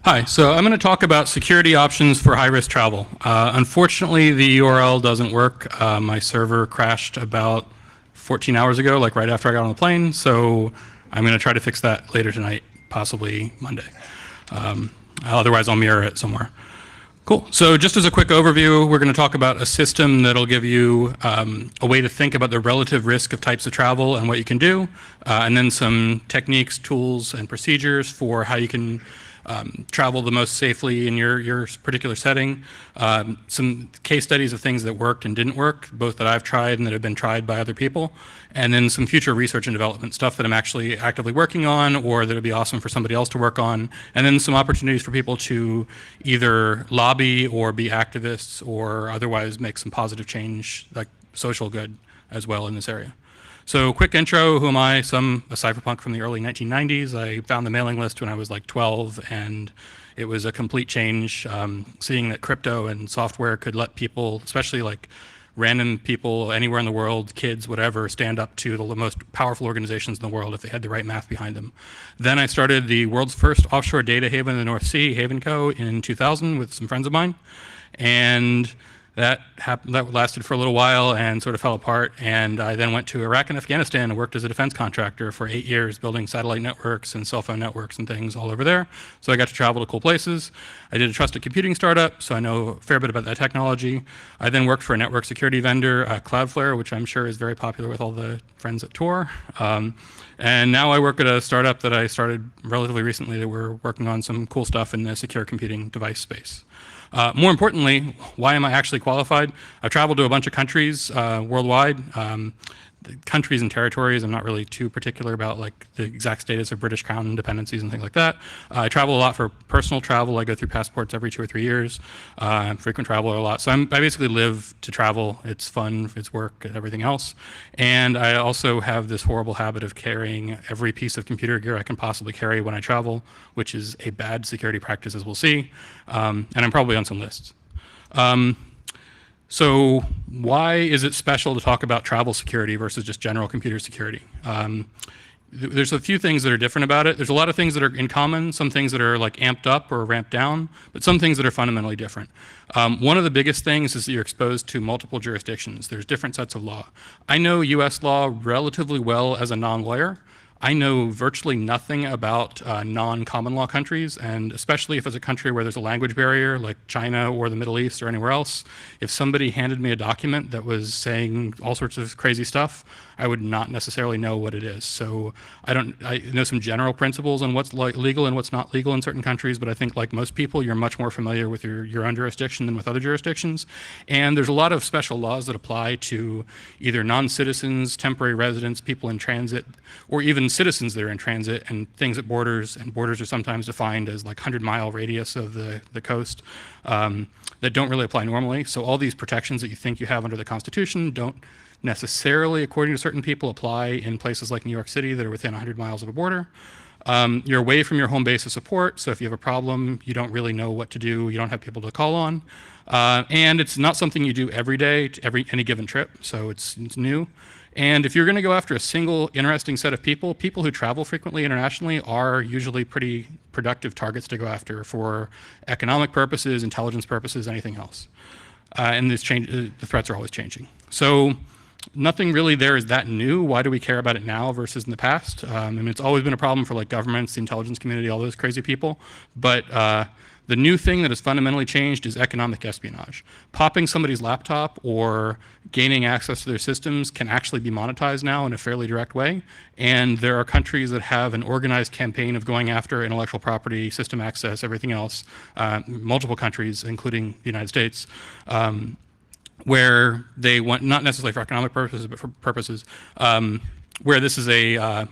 Hi, so I'm going to talk about security options for high-risk travel. Unfortunately, the URL doesn't work. My server crashed about 14 hours ago, like right after I got on the plane, so I'm going to try to fix that later tonight, possibly Monday. Otherwise, I'll mirror it somewhere. Cool. So just as a quick overview, we're going to talk about a system that'll give you a way to think about the relative risk of types of travel and what you can do, and then some techniques, tools, and procedures for how you can travel the most safely in your particular setting. Some case studies of things that worked and didn't work, both that I've tried and that have been tried by other people, and then some future research and development stuff that I'm actually actively working on or that would be awesome for somebody else to work on, and then some opportunities for people to either lobby or be activists or otherwise make some positive change, like social good as well in this area. So quick intro, who am I? So I'm a cypherpunk from the early 1990s. I found the mailing list when I was like 12, and it was a complete change, seeing that crypto and software could let people, especially like random people anywhere in the world, kids, whatever, stand up to the most powerful organizations in the world if they had the right math behind them. Then I started the world's first offshore data haven in the North Sea, Haven Co., in 2000 with some friends of mine. And that lasted for a little while and sort of fell apart. And I then went to Iraq and Afghanistan and worked as a defense contractor for 8 years, building satellite networks and cell phone networks and things all over there. So I got to travel to cool places. I did a trusted computing startup, so I know a fair bit about that technology. I then worked for a network security vendor, Cloudflare, which I'm sure is very popular with all the friends at Tor. And now I work at a startup that I started relatively recently that we're working on some cool stuff in the secure computing device space. More importantly, why am I actually qualified? I've traveled to a bunch of countries worldwide. Countries and territories, I'm not really too particular about like the exact status of British Crown dependencies and things like that. I travel a lot for personal travel. I go through passports every 2 or 3 years. I'm frequent traveler a lot. So I basically live to travel. It's fun, it's work, and everything else. And I also have this horrible habit of carrying every piece of computer gear I can possibly carry when I travel, which is a bad security practice, as we'll see. And I'm probably on some lists. So why is it special to talk about travel security versus just general computer security? There's a few things that are different about it. There's a lot of things that are in common, some things that are like amped up or ramped down, but some things that are fundamentally different. One of the biggest things is that you're exposed to multiple jurisdictions. There's different sets of law. I know US law relatively well as a non-lawyer. I know virtually nothing about non-common law countries, and especially if it's a country where there's a language barrier, like China or the Middle East or anywhere else. If somebody handed me a document that was saying all sorts of crazy stuff, I would not necessarily know what it is. So I know some general principles on what's legal and what's not legal in certain countries, but I think like most people, you're much more familiar with your own jurisdiction than with other jurisdictions. And there's a lot of special laws that apply to either non-citizens, temporary residents, people in transit, or even citizens that are in transit, and things at borders, and borders are sometimes defined as like 100-mile radius of the coast, that don't really apply normally. So all these protections that you think you have under the Constitution don't necessarily, according to certain people, apply in places like New York City that are within 100 miles of a border. You're away from your home base of support, so if you have a problem, you don't really know what to do, you don't have people to call on. And it's not something you do every day, any given trip, so it's new. And if you're going to go after a single interesting set of people, people who travel frequently internationally are usually pretty productive targets to go after for economic purposes, intelligence purposes, anything else. And the threats are always changing. So nothing really there is that new. Why do we care about it now versus in the past? I mean, it's always been a problem for like governments, the intelligence community, all those crazy people. But the new thing that has fundamentally changed is economic espionage. Popping somebody's laptop or gaining access to their systems can actually be monetized now in a fairly direct way. And there are countries that have an organized campaign of going after intellectual property, system access, everything else, multiple countries, including the United States, where they want, not necessarily for economic purposes, but for purposes where this is a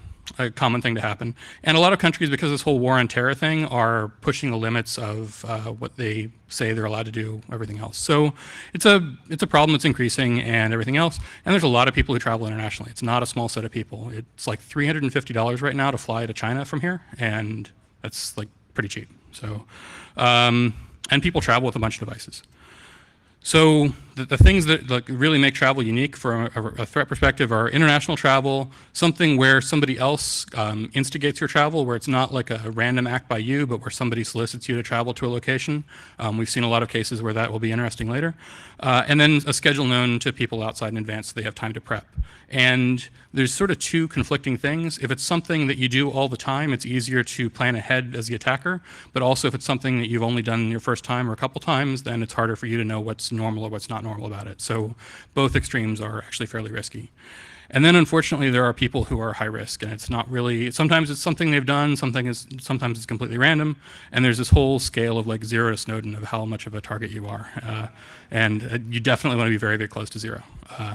common thing to happen. And a lot of countries, because of this whole war on terror thing, are pushing the limits of what they say they're allowed to do, everything else. So it's a problem that's increasing and everything else. And there's a lot of people who travel internationally. It's not a small set of people. It's like $350 right now to fly to China from here, and that's like pretty cheap. So, and people travel with a bunch of devices. So the things that like really make travel unique from a threat perspective are international travel, something where somebody else instigates your travel, where it's not like a random act by you, but where somebody solicits you to travel to a location. We've seen a lot of cases where that will be interesting later. And then a schedule known to people outside in advance so they have time to prep. And there's sort of two conflicting things. If it's something that you do all the time, it's easier to plan ahead as the attacker. But also if it's something that you've only done your first time or a couple times, then it's harder for you to know what's normal or what's not normal about it. So both extremes are actually fairly risky. And then unfortunately there are people who are high risk, and it's not really, sometimes it's something they've done, sometimes it's completely random, and there's this whole scale of like 0 to Snowden of how much of a target you are. And you definitely want to be very, very close to 0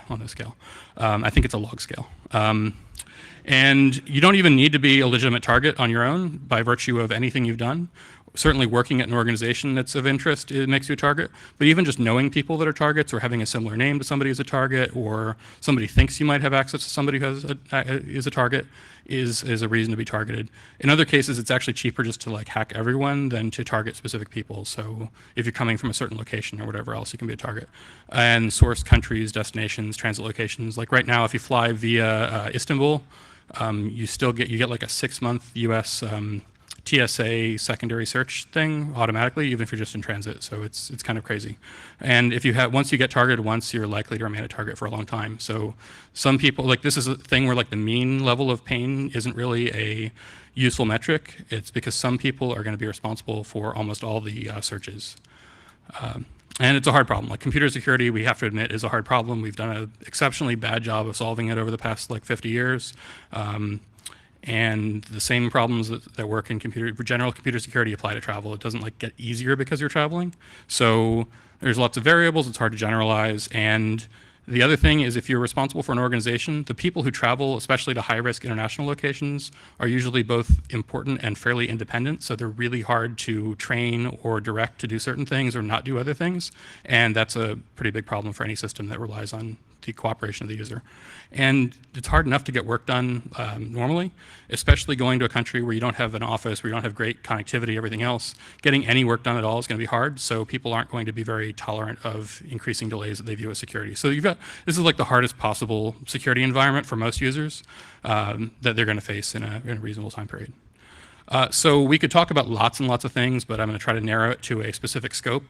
on this scale. I think it's a log scale. And you don't even need to be a legitimate target on your own by virtue of anything you've done. Certainly working at an organization that's of interest, it makes you a target, but even just knowing people that are targets or having a similar name to somebody who's a target, or somebody thinks you might have access to somebody who is a target is a reason to be targeted. In other cases, it's actually cheaper just to like hack everyone than to target specific people. So if you're coming from a certain location or whatever else, you can be a target. And source countries, destinations, transit locations. Like right now, if you fly via Istanbul, you get like a 6-month US TSA secondary search thing automatically, even if you're just in transit. So it's kind of crazy. And if you once you get targeted once, you're likely to remain a target for a long time. So some people, like this is a thing where like the mean level of pain isn't really a useful metric. It's because some people are going to be responsible for almost all the searches. And it's a hard problem. Like computer security, we have to admit, is a hard problem. We've done an exceptionally bad job of solving it over the past like 50 years. And the same problems that work in general computer security apply to travel. It doesn't like get easier because you're traveling. So there's lots of variables. It's hard to generalize. And the other thing is if you're responsible for an organization, the people who travel, especially to high-risk international locations, are usually both important and fairly independent. So they're really hard to train or direct to do certain things or not do other things. And that's a pretty big problem for any system that relies on the cooperation of the user. And it's hard enough to get work done normally, especially going to a country where you don't have an office, where you don't have great connectivity, everything else. Getting any work done at all is going to be hard, so people aren't going to be very tolerant of increasing delays that they view as security. So this is like the hardest possible security environment for most users that they're going to face in a reasonable time period. So we could talk about lots and lots of things, but I'm going to try to narrow it to a specific scope.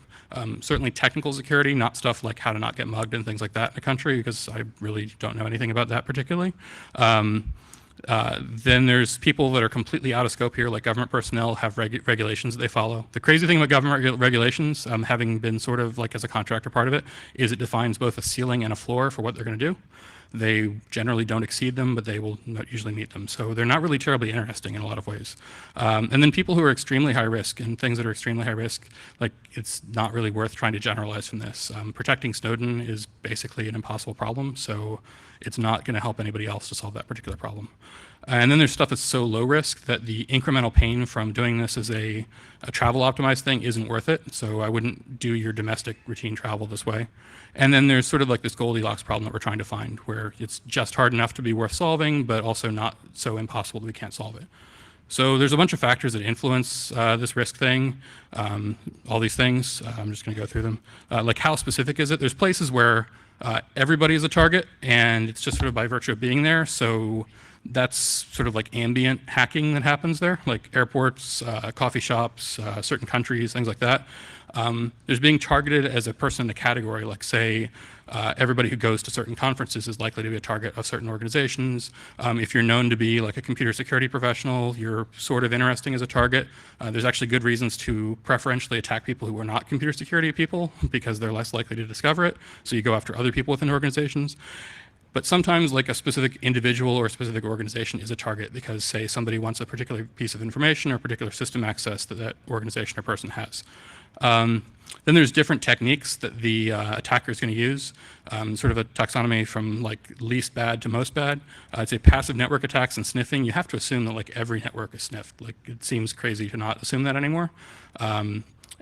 Certainly technical security, not stuff like how to not get mugged and things like that in a country, because I really don't know anything about that particularly. Then there's people that are completely out of scope here, like government personnel have regulations that they follow. The crazy thing about government regulations, having been sort of like as a contractor part of it, is it defines both a ceiling and a floor for what they're going to do. They generally don't exceed them, but they will not usually meet them. So they're not really terribly interesting in a lot of ways. And then people who are extremely high risk and things that are extremely high risk, like it's not really worth trying to generalize from this. Protecting Snowden is basically an impossible problem, so it's not going to help anybody else to solve that particular problem. And then there's stuff that's so low risk that the incremental pain from doing this as a travel optimized thing isn't worth it. So I wouldn't do your domestic routine travel this way. And then there's sort of like this Goldilocks problem that we're trying to find, where it's just hard enough to be worth solving, but also not so impossible that we can't solve it. So there's a bunch of factors that influence this risk thing, all these things. I'm just going to go through them. Like how specific is it? There's places where everybody is a target, and it's just sort of by virtue of being there. So that's sort of like ambient hacking that happens there, like airports, coffee shops, certain countries, things like that. There's being targeted as a person in a category, like say everybody who goes to certain conferences is likely to be a target of certain organizations. If you're known to be like a computer security professional, you're sort of interesting as a target. There's actually good reasons to preferentially attack people who are not computer security people because they're less likely to discover it. So you go after other people within organizations. But sometimes like a specific individual or a specific organization is a target because, say, somebody wants a particular piece of information or particular system access that that organization or person has. Then there's different techniques that the attacker is going to use, sort of a taxonomy from like least bad to most bad. I'd say passive network attacks and sniffing. You have to assume that like every network is sniffed. Like it seems crazy to not assume that anymore.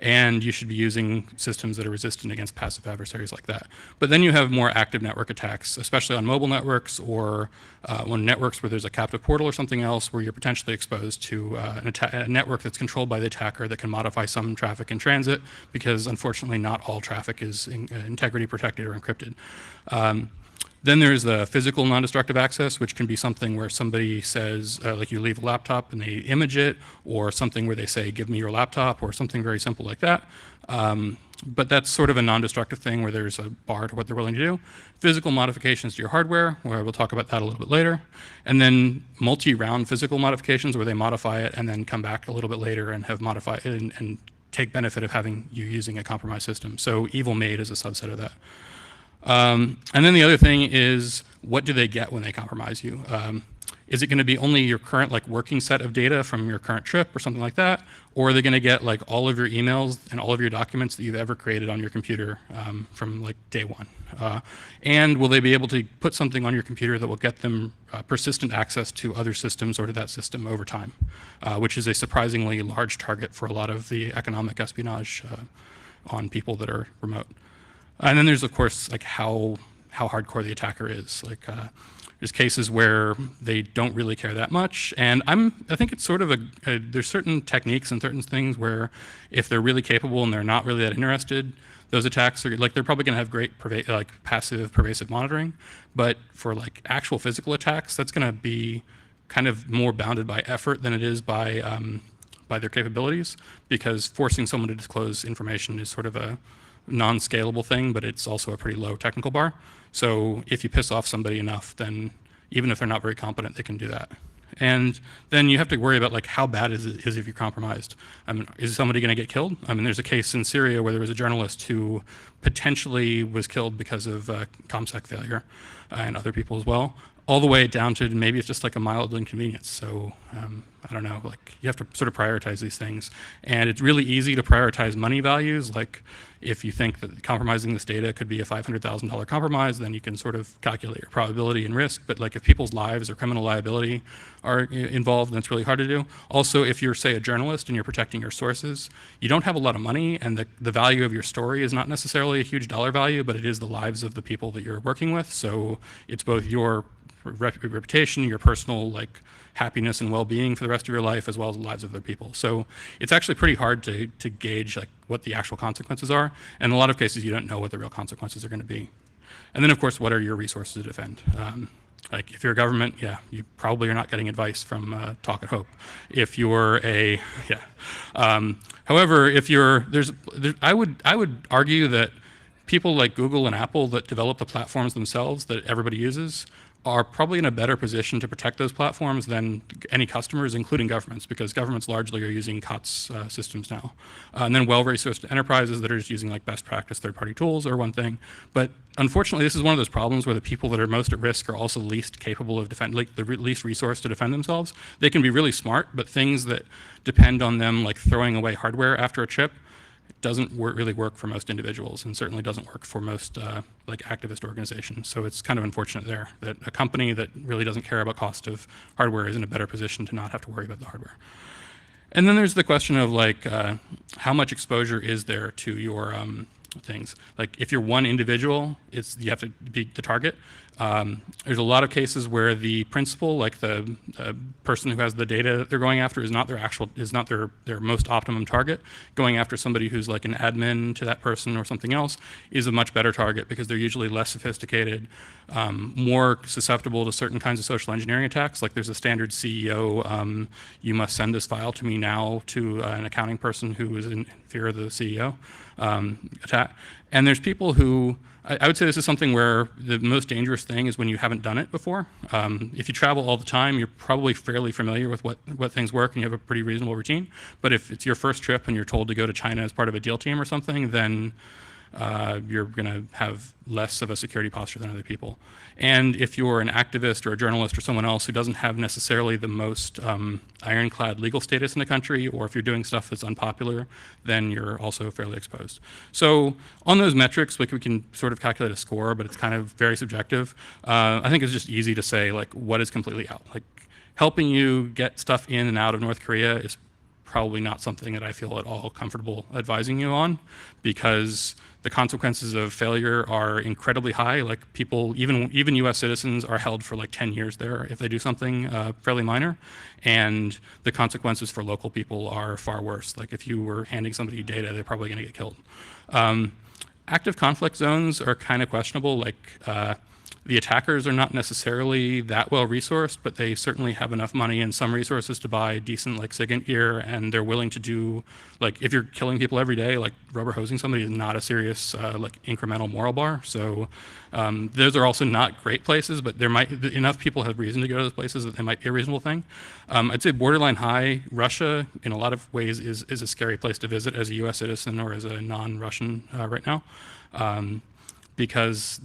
and you should be using systems that are resistant against passive adversaries like that. But then you have more active network attacks, especially on mobile networks or on networks where there's a captive portal or something else where you're potentially exposed to a network that's controlled by the attacker that can modify some traffic in transit, because unfortunately not all traffic is integrity protected or encrypted. Then there's the physical non-destructive access, which can be something where somebody says, like you leave a laptop and they image it, or something where they say, give me your laptop, or something very simple like that. But that's sort of a non-destructive thing where there's a bar to what they're willing to do. Physical modifications to your hardware, where we'll talk about that a little bit later. And then multi-round physical modifications where they modify it and then come back a little bit later and have modified it and take benefit of having you using a compromised system. So evil made is a subset of that. And then the other thing is, what do they get when they compromise you? Is it going to be only your current working set of data from your current trip or something like that? Or are they going to get all of your emails and all of your documents that you've ever created on your computer from day one? And will they be able to put something on your computer that will get them persistent access to other systems or to that system over time, which is a surprisingly large target for a lot of the economic espionage on people that are remote. And then there's, of course, how hardcore the attacker is. There's cases where they don't really care that much, and I think it's sort of there's certain techniques and certain things where if they're really capable and they're not really that interested, those attacks are they're probably going to have great passive pervasive monitoring, but for actual physical attacks, that's going to be kind of more bounded by effort than it is by their capabilities, because forcing someone to disclose information is sort of a non-scalable thing, but it's also a pretty low technical bar. So if you piss off somebody enough, then even if they're not very competent, they can do that. And then you have to worry about how bad is it if you're compromised. Is somebody going to get killed? There's a case in Syria where there was a journalist who potentially was killed because of ComSec failure, and other people as well, all the way down to maybe it's just a mild inconvenience. So I don't know, you have to sort of prioritize these things. And it's really easy to prioritize money values. If you think that compromising this data could be a $500,000 compromise, then you can sort of calculate your probability and risk. But if people's lives or criminal liability are involved, then it's really hard to do. Also, if you're, say, a journalist and you're protecting your sources, you don't have a lot of money, and the value of your story is not necessarily a huge dollar value, but it is the lives of the people that you're working with. So it's both your reputation, your personal happiness and well-being for the rest of your life, as well as the lives of other people. So it's actually pretty hard to gauge what the actual consequences are. And in a lot of cases, you don't know what the real consequences are going to be. And then, of course, what are your resources to defend? If you're a government, yeah, you probably are not getting advice from Talk at Hope. If you're however, if you're, I would argue that people like Google and Apple that develop the platforms themselves that everybody uses are probably in a better position to protect those platforms than any customers, including governments, because governments largely are using COTS systems now. And then well-resourced enterprises that are just using best practice third-party tools are one thing. But unfortunately, this is one of those problems where the people that are most at risk are also least capable of the least resourced to defend themselves. They can be really smart, but things that depend on them, throwing away hardware after a trip, doesn't really work for most individuals, and certainly doesn't work for most activist organizations. So it's kind of unfortunate there that a company that really doesn't care about cost of hardware is in a better position to not have to worry about the hardware. And then there's the question of how much exposure is there to your things. If you're one individual, you have to be the target. There's a lot of cases where the principal, the person who has the data that they're going after, is not their most optimum target. Going after somebody who's an admin to that person or something else is a much better target, because they're usually less sophisticated, more susceptible to certain kinds of social engineering attacks. There's a standard CEO, you must send this file to me now, to an accounting person who is in fear of the CEO attack. And there's people who, I would say this is something where the most dangerous thing is when you haven't done it before. If you travel all the time, you're probably fairly familiar with what things work, and you have a pretty reasonable routine. But if it's your first trip and you're told to go to China as part of a deal team or something, then you're going to have less of a security posture than other people. And if you're an activist or a journalist or someone else who doesn't have necessarily the most ironclad legal status in the country, or if you're doing stuff that's unpopular, then you're also fairly exposed. So on those metrics, we can sort of calculate a score, but it's kind of very subjective. I think it's just easy to say what is completely out. Helping you get stuff in and out of North Korea is probably not something that I feel at all comfortable advising you on, because the consequences of failure are incredibly high. Like people, even U.S. citizens are held for like 10 years there if they do something fairly minor, and the consequences for local people are far worse. Like if you were handing somebody data, they're probably going to get killed. Active conflict zones are kind of questionable. Like the attackers are not necessarily that well resourced, but they certainly have enough money and some resources to buy decent like SIGINT gear, and they're willing to do, like if you're killing people every day, like rubber hosing somebody is not a serious like incremental moral bar. So those are also not great places, but there might enough people have reason to go to those places that they might be a reasonable thing. I'd say borderline high. Russia in a lot of ways is a scary place to visit as a U.S. citizen or as a non-Russian right now, because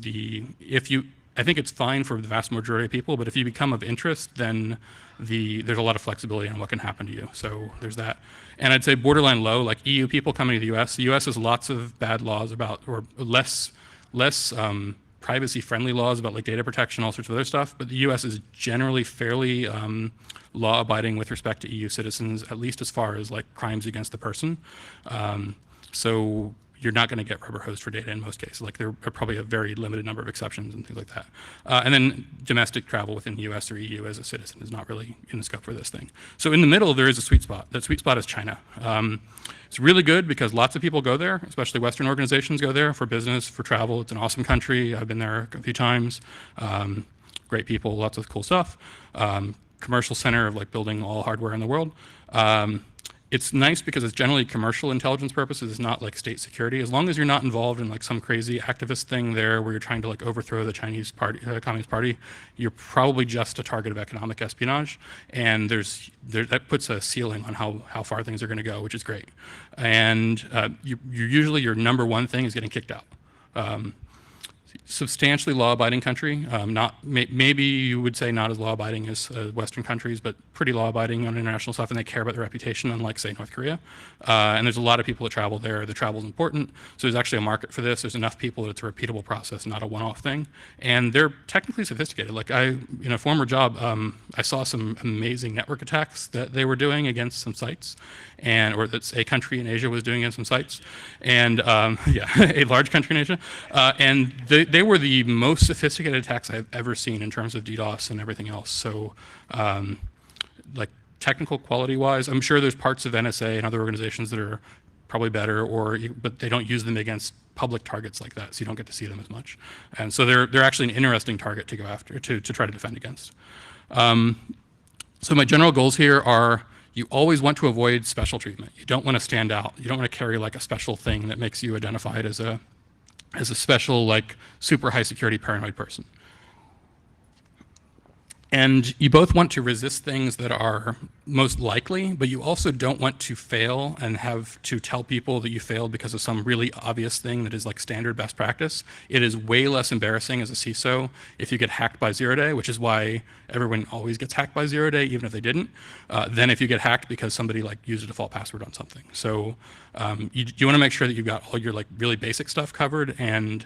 I think it's fine for the vast majority of people, but if you become of interest, then there's a lot of flexibility on what can happen to you. So there's that. And I'd say borderline low, like EU people coming to the US. The US has lots of bad laws about, or less privacy-friendly laws about like data protection, all sorts of other stuff. But the US is generally fairly law-abiding with respect to EU citizens, at least as far as like crimes against the person. So you're not going to get rubber hosed for data in most cases. Like there are probably a very limited number of exceptions and things like that. And then domestic travel within the US or EU as a citizen is not really in the scope for this thing. So in the middle, there is a sweet spot. That sweet spot is China. It's really good because lots of people go there, especially Western organizations go there for business, for travel. It's an awesome country. I've been there a few times. Great people, lots of cool stuff. Commercial center of like building all hardware in the world. It's nice because it's generally commercial intelligence purposes. It's not like state security. As long as you're not involved in like some crazy activist thing there where you're trying to like overthrow the Chinese party, Communist Party, you're probably just a target of economic espionage. And that puts a ceiling on how far things are going to go, which is great. And usually your number one thing is getting kicked out. Substantially law-abiding country. Maybe you would say not as law-abiding as Western countries, but pretty law-abiding on international stuff, and they care about their reputation, unlike, say, North Korea. And there's a lot of people that travel there. The travel is important, so there's actually a market for this. There's enough people that it's a repeatable process, not a one-off thing. And they're technically sophisticated. Like in a former job, I saw some amazing network attacks that they were doing against some sites, or that a country in Asia was doing against some sites, and yeah, a large country in Asia, and they were the most sophisticated attacks I've ever seen in terms of DDoS and everything else. So, like technical quality-wise, I'm sure there's parts of NSA and other organizations that are probably better, but they don't use them against public targets like that, so you don't get to see them as much. And so they're actually an interesting target to go after, to try to defend against. So my general goals here are: you always want to avoid special treatment. You don't want to stand out. You don't want to carry like a special thing that makes you identified as a special, like super high security paranoid person. And you both want to resist things that are most likely, but you also don't want to fail and have to tell people that you failed because of some really obvious thing that is like standard best practice. It is way less embarrassing as a CISO if you get hacked by 0 day, which is why everyone always gets hacked by 0 day, even if they didn't, than if you get hacked because somebody like used a default password on something. So you want to make sure that you've got all your like really basic stuff covered, and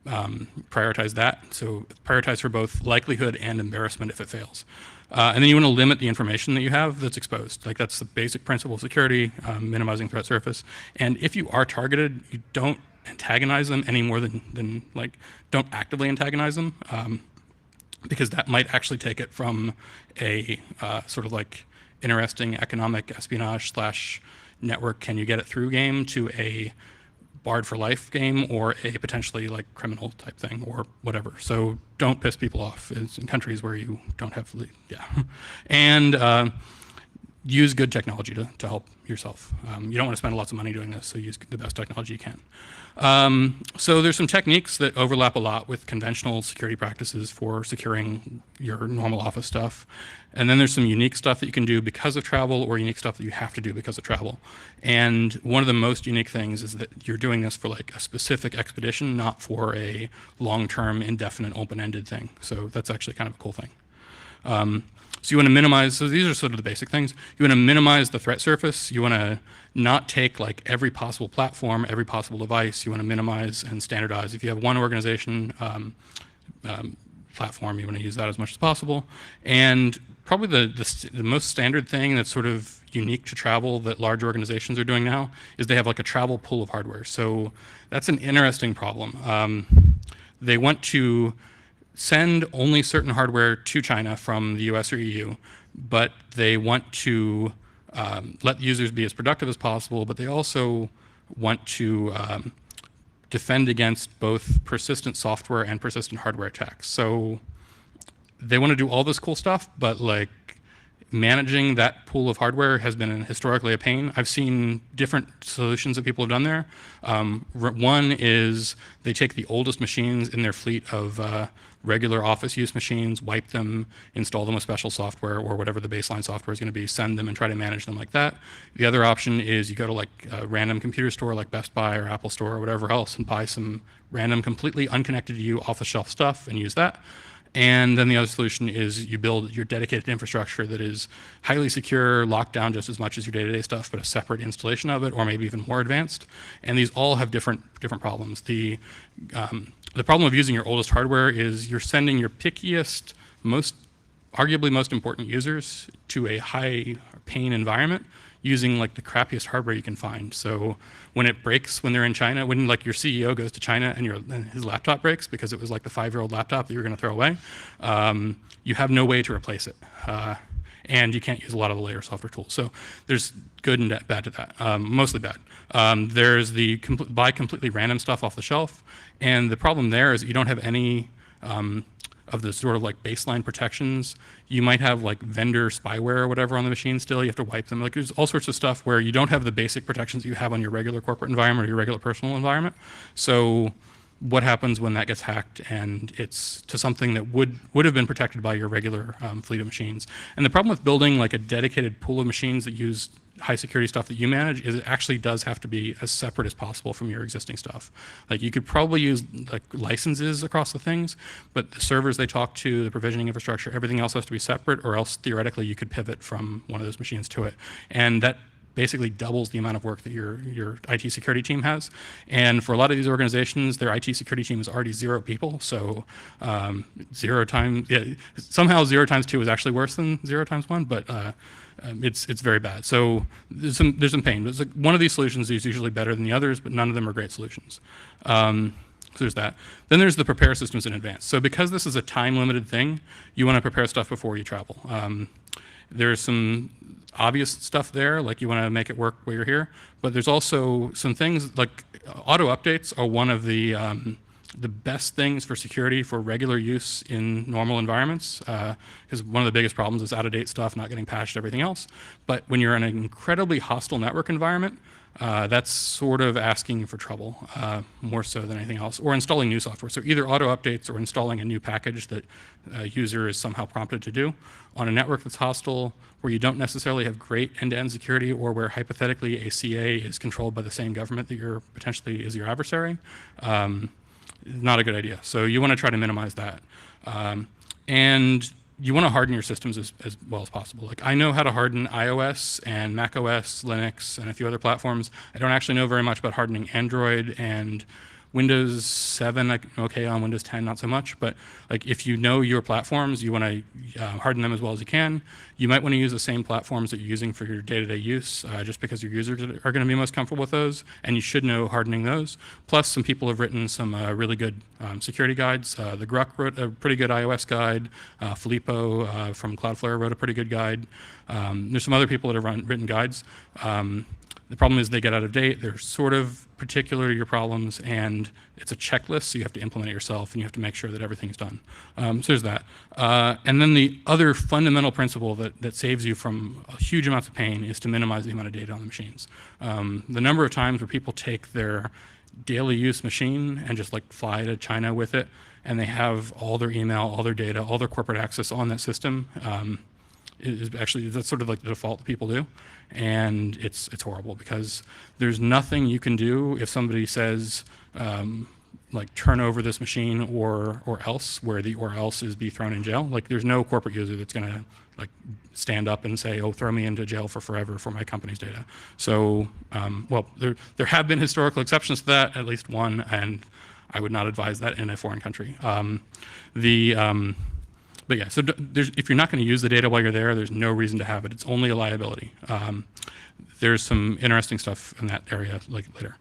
prioritize that. So prioritize for both likelihood and embarrassment if it fails. And then you want to limit the information that you have that's exposed. Like that's the basic principle of security, minimizing threat surface. And if you are targeted, you don't antagonize them any more than like, don't actively antagonize them, because that might actually take it from a sort of like interesting economic espionage / network can you get it through game to a barred for life game or a potentially like criminal type thing or whatever. So don't piss people off in countries where you don't have, and use good technology to help yourself. You don't want to spend lots of money doing this, so use the best technology you can. So there's some techniques that overlap a lot with conventional security practices for securing your normal office stuff. And then there's some unique stuff that you can do because of travel, or unique stuff that you have to do because of travel. And one of the most unique things is that you're doing this for like a specific expedition, not for a long-term, indefinite, open-ended thing. So that's actually kind of a cool thing. So you want to minimize, so these are sort of the basic things. You want to minimize the threat surface. You want to not take like every possible platform, every possible device. You want to minimize and standardize. If you have one organization platform, you want to use that as much as possible. And Probably the most standard thing that's sort of unique to travel that large organizations are doing now is they have like a travel pool of hardware. So that's an interesting problem. They want to send only certain hardware to China from the US or EU, but they want to let users be as productive as possible, but they also want to defend against both persistent software and persistent hardware attacks. So they want to do all this cool stuff, but like managing that pool of hardware has been historically a pain. I've seen different solutions that people have done there. One is they take the oldest machines in their fleet of regular office use machines, wipe them, install them with special software or whatever the baseline software is going to be, send them and try to manage them like that. The other option is you go to like a random computer store like Best Buy or Apple Store or whatever else and buy some random, completely unconnected to you off-the-shelf stuff and use that. And then the other solution is you build your dedicated infrastructure that is highly secure, locked down just as much as your day-to-day stuff, but a separate installation of it, or maybe even more advanced. And these all have different problems. The problem of using your oldest hardware is you're sending your pickiest, arguably most important users to a high pain environment using like the crappiest hardware you can find. So when it breaks when they're in China, when like your CEO goes to China and his laptop breaks because it was like the 5-year-old laptop that you're going to throw away, you have no way to replace it. And you can't use a lot of the later software tools. So there's good and bad to that, mostly bad. There's the buy completely random stuff off the shelf. And the problem there is that you don't have any of the sort of like baseline protections. You might have like vendor spyware or whatever on the machine still. You have to wipe them. Like there's all sorts of stuff where you don't have the basic protections that you have on your regular corporate environment or your regular personal environment. So what happens when that gets hacked and it's to something that would have been protected by your regular fleet of machines? And the problem with building like a dedicated pool of machines that use high security stuff that you manage is it actually does have to be as separate as possible from your existing stuff. Like you could probably use like licenses across the things, but the servers they talk to, the provisioning infrastructure, everything else has to be separate, or else theoretically you could pivot from one of those machines to it. And that basically doubles the amount of work that your IT security team has. And for a lot of these organizations, their IT security team is already 0 people. So somehow 0 times 2 is actually worse than 0 times 1, but it's very bad. So there's some pain. Like one of these solutions is usually better than the others, but none of them are great solutions. So there's that. Then there's the prepare systems in advance. So because this is a time-limited thing, you want to prepare stuff before you travel. There's some obvious stuff there, like you want to make it work while you're here, but there's also some things like auto updates are one of the best things for security for regular use in normal environments, because one of the biggest problems is out-of-date stuff, not getting patched, everything else. But when you're in an incredibly hostile network environment, that's sort of asking for trouble, more so than anything else, or installing new software. So either auto updates or installing a new package that a user is somehow prompted to do on a network that's hostile, where you don't necessarily have great end-to-end security, or where hypothetically a CA is controlled by the same government that you're potentially is your adversary. Not a good idea. So you want to try to minimize that. And you want to harden your systems as well as possible. Like I know how to harden iOS and macOS, Linux, and a few other platforms. I don't actually know very much about hardening Android and Windows 7, okay, on Windows 10, not so much. But like if you know your platforms, you want to harden them as well as you can. You might want to use the same platforms that you're using for your day-to-day use, just because your users are going to be most comfortable with those, and you should know hardening those. Plus, some people have written some really good security guides. The Gruck wrote a pretty good iOS guide. Filippo from Cloudflare wrote a pretty good guide. There's some other people that have written guides. The problem is they get out of date. They're sort of particular to your problems, and it's a checklist, so you have to implement it yourself, and you have to make sure that everything's done. So there's that. And then the other fundamental principle that saves you from huge amounts of pain is to minimize the amount of data on the machines. The number of times where people take their daily use machine and just like fly to China with it, and they have all their email, all their data, all their corporate access on that system, that's sort of like the default that people do. And it's horrible, because there's nothing you can do if somebody says like turn over this machine or else, where the or else is be thrown in jail. Like there's no corporate user that's going to like stand up and say, oh, throw me into jail for forever for my company's data. So well, there have been historical exceptions to that, at least one, and I would not advise that in a foreign country. But yeah, so if you're not going to use the data while you're there, there's no reason to have it. It's only a liability. There's some interesting stuff in that area like later.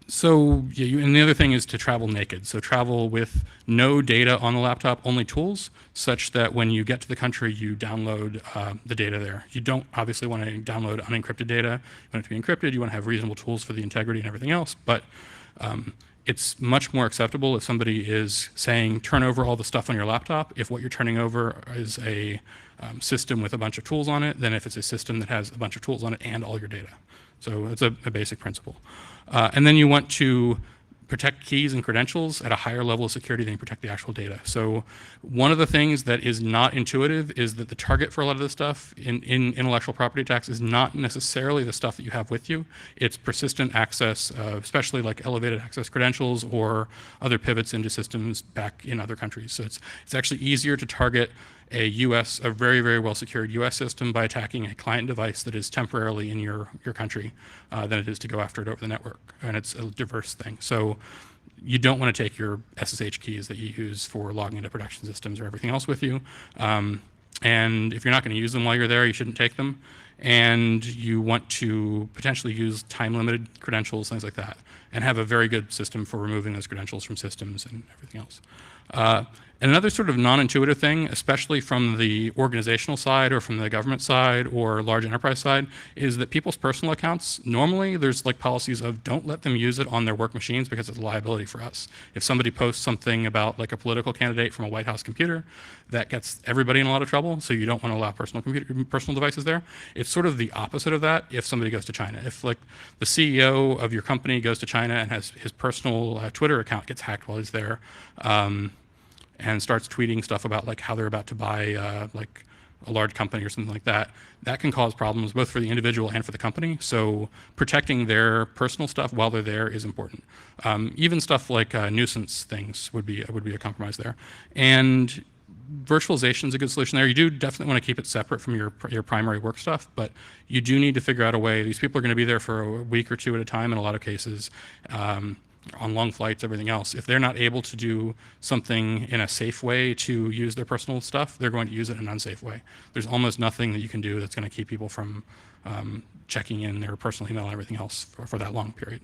So yeah, and the other thing is to travel naked. So travel with no data on the laptop, only tools, such that when you get to the country, you download the data there. You don't obviously want to download unencrypted data. You want it to be encrypted. You want to have reasonable tools for the integrity and everything else. But it's much more acceptable if somebody is saying, turn over all the stuff on your laptop, if what you're turning over is a system with a bunch of tools on it, than if it's a system that has a bunch of tools on it and all your data. So it's a basic principle. And then you want to protect keys and credentials at a higher level of security than you protect the actual data. So one of the things that is not intuitive is that the target for a lot of this stuff in intellectual property attacks is not necessarily the stuff that you have with you. It's persistent access, especially like elevated access credentials or other pivots into systems back in other countries. So it's actually easier to target a very, very well secured US system by attacking a client device that is temporarily in your country than it is to go after it over the network. And it's a diverse thing. So you don't want to take your SSH keys that you use for logging into production systems or everything else with you. And if you're not going to use them while you're there, you shouldn't take them. And you want to potentially use time-limited credentials, things like that, and have a very good system for removing those credentials from systems and everything else. And another sort of non-intuitive thing, especially from the organizational side or from the government side or large enterprise side, is that people's personal accounts, normally there's like policies of don't let them use it on their work machines because it's a liability for us. If somebody posts something about like a political candidate from a White House computer, that gets everybody in a lot of trouble, so you don't want to allow personal devices there. It's sort of the opposite of that if somebody goes to China. If like the CEO of your company goes to China and has his personal Twitter account gets hacked while he's there, and starts tweeting stuff about like how they're about to buy like a large company or something like that, that can cause problems both for the individual and for the company. So protecting their personal stuff while they're there is important. Even stuff like nuisance things would be a compromise there. And virtualization is a good solution there. You do definitely want to keep it separate from your primary work stuff, but you do need to figure out a way. These people are going to be there for a week or two at a time in a lot of cases. On long flights, everything else. If they're not able to do something in a safe way to use their personal stuff, they're going to use it in an unsafe way. There's almost nothing that you can do that's going to keep people from checking in their personal email and everything else for that long period.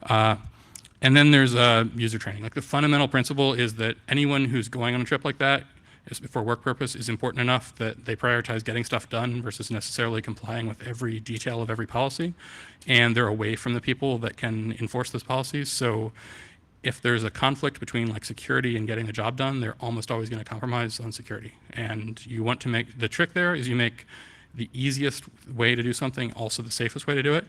And then there's user training. Like the fundamental principle is that anyone who's going on a trip like that for work purpose is important enough that they prioritize getting stuff done versus necessarily complying with every detail of every policy. And they're away from the people that can enforce those policies. So if there's a conflict between like security and getting the job done, they're almost always going to compromise on security. And you want to make, the trick there is you make the easiest way to do something also the safest way to do it.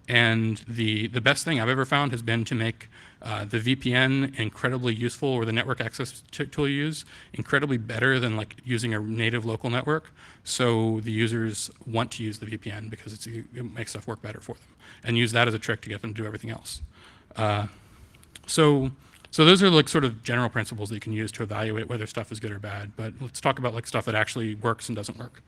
And the best thing I've ever found has been to make the VPN incredibly useful, or the network access tool you use incredibly better than like using a native local network. So the users want to use the VPN because it makes stuff work better for them, and use that as a trick to get them to do everything else. So those are like sort of general principles that you can use to evaluate whether stuff is good or bad. But let's talk about like stuff that actually works and doesn't work.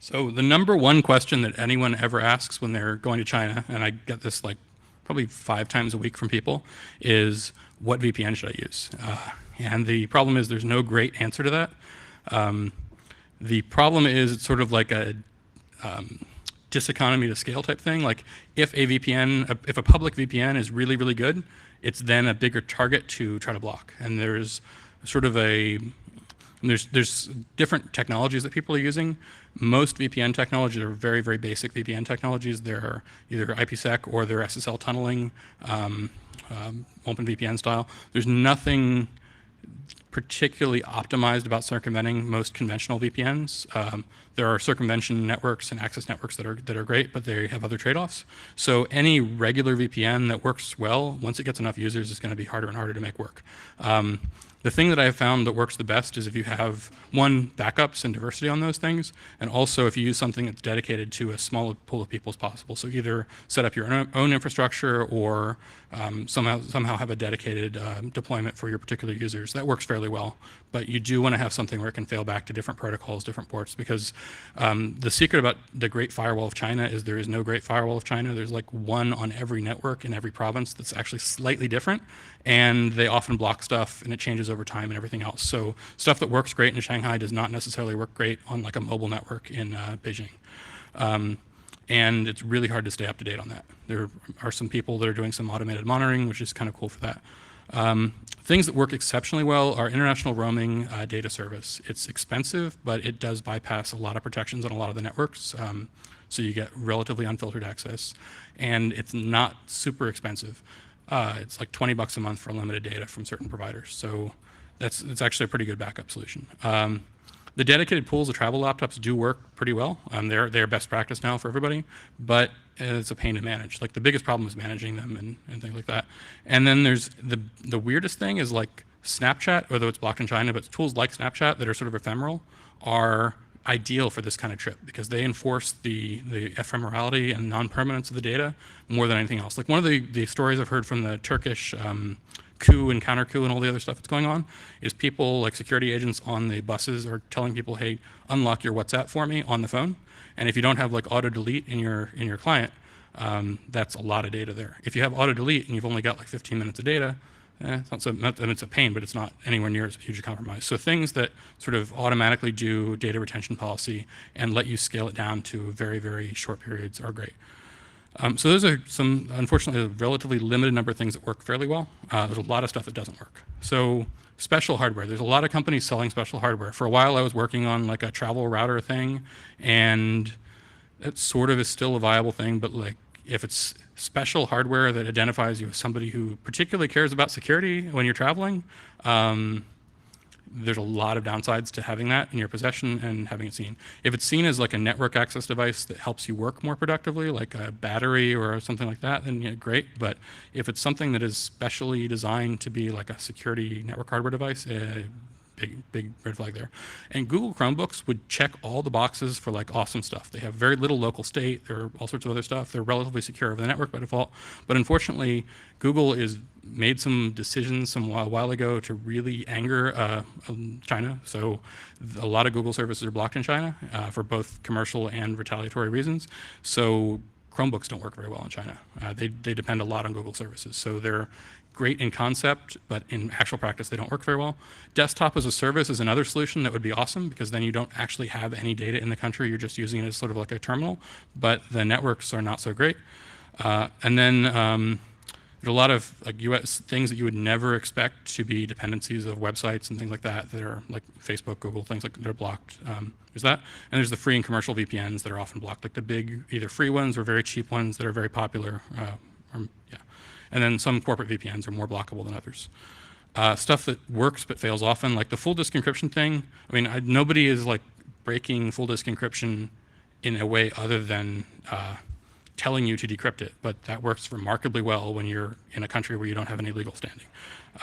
So the number one question that anyone ever asks when they're going to China, and I get this like probably 5 times a week from people, is what VPN should I use? And the problem is there's no great answer to that. The problem is it's sort of like a diseconomy to scale type thing. Like if a public VPN is really, really good, it's then a bigger target to try to block. And there's sort of there's different technologies that people are using. Most VPN technologies are very, very basic VPN technologies. They're either IPsec or they're SSL tunneling, open VPN style. There's nothing particularly optimized about circumventing most conventional VPNs. There are circumvention networks and access networks that are great, but they have other trade-offs. So any regular VPN that works well, once it gets enough users, is going to be harder and harder to make work. The thing that I have found that works the best is if you have, one, backups and diversity on those things, and also if you use something that's dedicated to a small pool of people as possible. So either set up your own infrastructure or somehow have a dedicated deployment for your particular users. That works fairly well. But you do want to have something where it can fail back to different protocols, different ports, because the secret about the Great Firewall of China is there is no Great Firewall of China. There's like one on every network in every province that's actually slightly different, and they often block stuff and it changes over time and everything else. So stuff that works great in Shanghai does not necessarily work great on like a mobile network in Beijing. And it's really hard to stay up to date on that. There are some people that are doing some automated monitoring, which is kind of cool for that. Things that work exceptionally well are international roaming data service. It's expensive, but it does bypass a lot of protections on a lot of the networks. So you get relatively unfiltered access, and it's not super expensive. It's like $20 a month for unlimited data from certain providers. So it's actually a pretty good backup solution. The dedicated pools of travel laptops do work pretty well. They're best practice now for everybody, but it's a pain to manage. Like the biggest problem is managing them and things like that. And then there's the weirdest thing is like Snapchat, although it's blocked in China, but tools like Snapchat that are sort of ephemeral are ideal for this kind of trip because they enforce the ephemerality and non-permanence of the data more than anything else. Like one of the stories I've heard from the Turkish coup and counter coup and all the other stuff that's going on is people like security agents on the buses are telling people, hey, unlock your WhatsApp for me on the phone. And if you don't have like auto delete in your client, that's a lot of data there. If you have auto delete and you've only got like 15 minutes of data, it's a pain, but it's not anywhere near as huge a compromise. So things that sort of automatically do data retention policy and let you scale it down to very, very short periods are great. So those are some, unfortunately, a relatively limited number of things that work fairly well. There's a lot of stuff that doesn't work. So special hardware. There's a lot of companies selling special hardware. For a while, I was working on like a travel router thing, and it sort of is still a viable thing, but like if it's special hardware that identifies you as somebody who particularly cares about security when you're traveling, there's a lot of downsides to having that in your possession and having it seen. If it's seen as like a network access device that helps you work more productively, like a battery or something like that, then yeah, great. But if it's something that is specially designed to be like a security network hardware device, big red flag there. And Google Chromebooks would check all the boxes for like awesome stuff. They have very little local state. There are all sorts of other stuff. They're relatively secure over the network by default. But unfortunately, Google is made some decisions a while ago to really anger China. So a lot of Google services are blocked in China for both commercial and retaliatory reasons. So Chromebooks don't work very well in China. They depend a lot on Google services. So they're great in concept, but in actual practice, they don't work very well. Desktop as a service is another solution that would be awesome because then you don't actually have any data in the country. You're just using it as sort of like a terminal, but the networks are not so great. And then there's a lot of like US things that you would never expect to be dependencies of websites and things like that that are like Facebook, Google, things like they're blocked. There's that. And there's the free and commercial VPNs that are often blocked, like the big either free ones or very cheap ones that are very popular. And then some corporate VPNs are more blockable than others. Stuff that works but fails often, like the full disk encryption thing. I mean, nobody is like breaking full disk encryption in a way other than telling you to decrypt it, but that works remarkably well when you're in a country where you don't have any legal standing.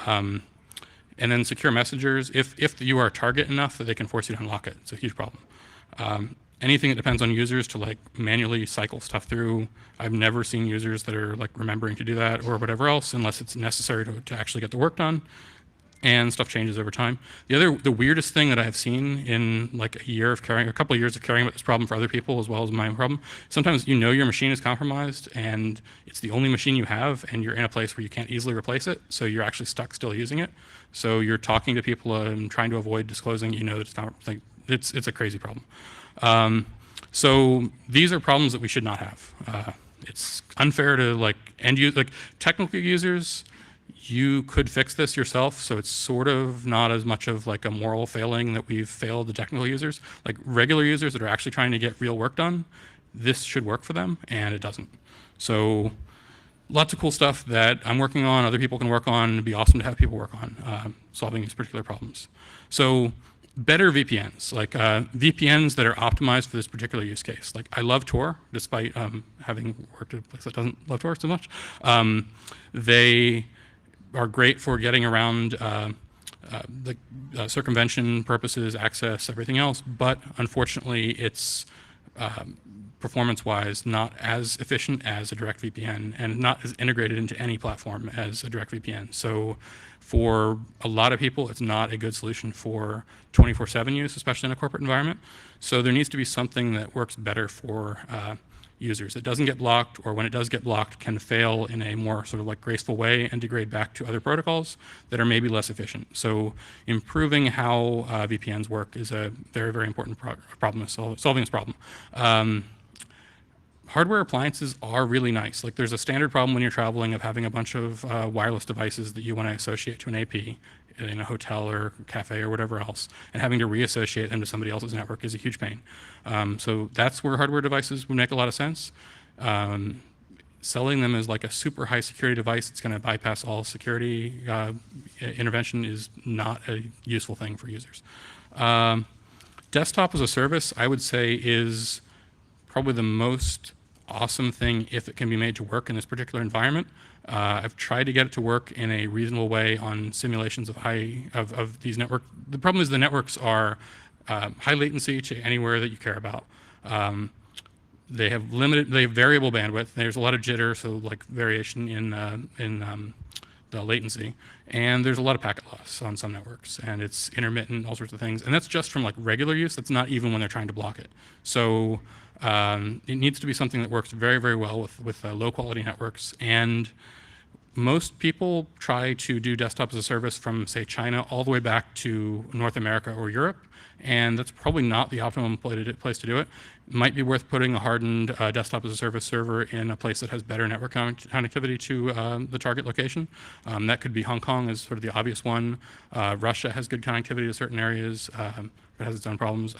And then secure messengers, if you are a target enough that they can force you to unlock it, it's a huge problem. Anything that depends on users to like manually cycle stuff through, I've never seen users that are like remembering to do that or whatever else unless it's necessary to actually get the work done, and stuff changes over time. The weirdest thing that I have seen in like a couple of years of caring about this problem for other people as well as my own problem, sometimes you know your machine is compromised and it's the only machine you have and you're in a place where you can't easily replace it, so you're actually stuck still using it. So you're talking to people and trying to avoid disclosing, you know, that it's not, like, it's a crazy problem. So these are problems that we should not have. It's unfair to like technical users. You could fix this yourself, so it's sort of not as much of like a moral failing that we've failed the technical users. Like regular users that are actually trying to get real work done, this should work for them, and it doesn't. So lots of cool stuff that I'm working on, other people can work on. It'd be awesome to have people work on solving these particular problems. So better VPNs, like VPNs that are optimized for this particular use case. Like I love Tor, despite having worked at a place that doesn't love Tor so much. They are great for getting around circumvention purposes, access, everything else. But unfortunately, it's performance-wise not as efficient as a direct VPN and not as integrated into any platform as a direct VPN. So for a lot of people, it's not a good solution for 24/7 use, especially in a corporate environment. So there needs to be something that works better for users. It doesn't get blocked, or when it does get blocked, can fail in a more sort of like graceful way and degrade back to other protocols that are maybe less efficient. So improving how VPNs work is a very, very important problem, solving this problem. Hardware appliances are really nice. Like there's a standard problem when you're traveling of having a bunch of wireless devices that you want to associate to an AP in a hotel or cafe or whatever else, and having to reassociate them to somebody else's network is a huge pain. So that's where hardware devices would make a lot of sense. Selling them as like a super high security device that's going to bypass all security intervention is not a useful thing for users. Desktop as a service, I would say, is probably the most awesome thing if it can be made to work in this particular environment. I've tried to get it to work in a reasonable way on simulations of these network. The problem is the networks are high latency to anywhere that you care about. They have variable bandwidth. There's a lot of jitter, so like variation in the latency, and there's a lot of packet loss on some networks, and it's intermittent, all sorts of things. And that's just from like regular use. That's not even when they're trying to block it. So it needs to be something that works very, very well with low quality networks. And most people try to do desktop as a service from, say, China all the way back to North America or Europe, and that's probably not the optimum place to do it. It might be worth putting a hardened desktop as a service server in a place that has better network connectivity to the target location. That could be Hong Kong is sort of the obvious one. Russia has good connectivity to certain areas, but has its own problems.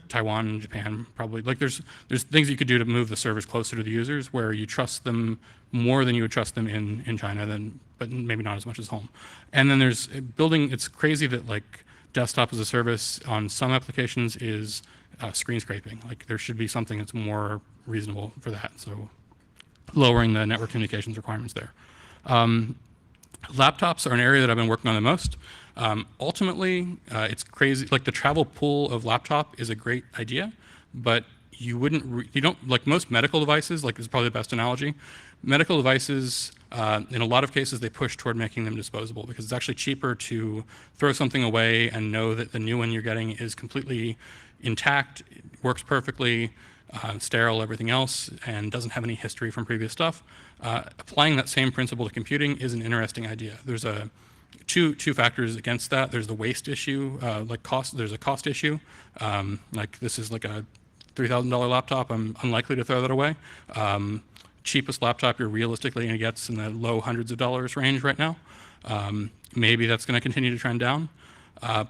Taiwan and Japan probably. Like there's things you could do to move the servers closer to the users where you trust them more than you would trust them in China, but maybe not as much as home. And then there's building. It's crazy that like desktop as a service on some applications is screen scraping. Like there should be something that's more reasonable for that. So lowering the network communications requirements there. Laptops are an area that I've been working on the most. Ultimately, it's crazy. Like the travel pool of laptop is a great idea, but you don't, like most medical devices, like this is probably the best analogy. Medical devices, in a lot of cases, they push toward making them disposable because it's actually cheaper to throw something away and know that the new one you're getting is completely intact, works perfectly, sterile, everything else, and doesn't have any history from previous stuff. Applying that same principle to computing is an interesting idea. There's two factors against that. There's the waste issue, like cost. There's a cost issue. Like this is like a $3,000 laptop. I'm unlikely to throw that away. Cheapest laptop you're realistically going to get in the low hundreds of dollars range right now. Maybe that's going to continue to trend down.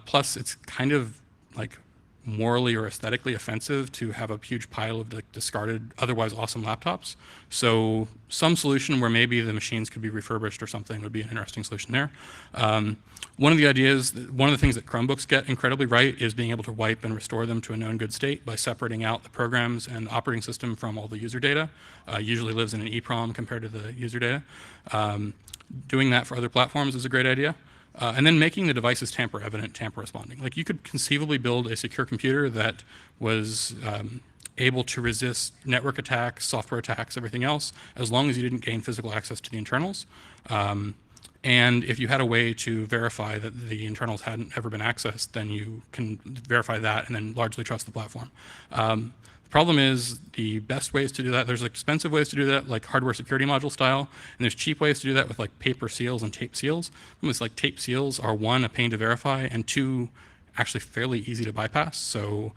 Plus, it's kind of like morally or aesthetically offensive to have a huge pile of like discarded, otherwise awesome laptops. So some solution where maybe the machines could be refurbished or something would be an interesting solution there. One of the things that Chromebooks get incredibly right is being able to wipe and restore them to a known good state by separating out the programs and operating system from all the user data. Usually lives in an EEPROM compared to the user data. Doing that for other platforms is a great idea. And then making the devices tamper evident, tamper responding. Like you could conceivably build a secure computer that was able to resist network attacks, software attacks, everything else, as long as you didn't gain physical access to the internals. And if you had a way to verify that the internals hadn't ever been accessed, then you can verify that and then largely trust the platform. The problem is the best ways to do that, there's expensive ways to do that, like hardware security module style, and there's cheap ways to do that with like paper seals and tape seals. It's like tape seals are one, a pain to verify, and two, actually fairly easy to bypass. So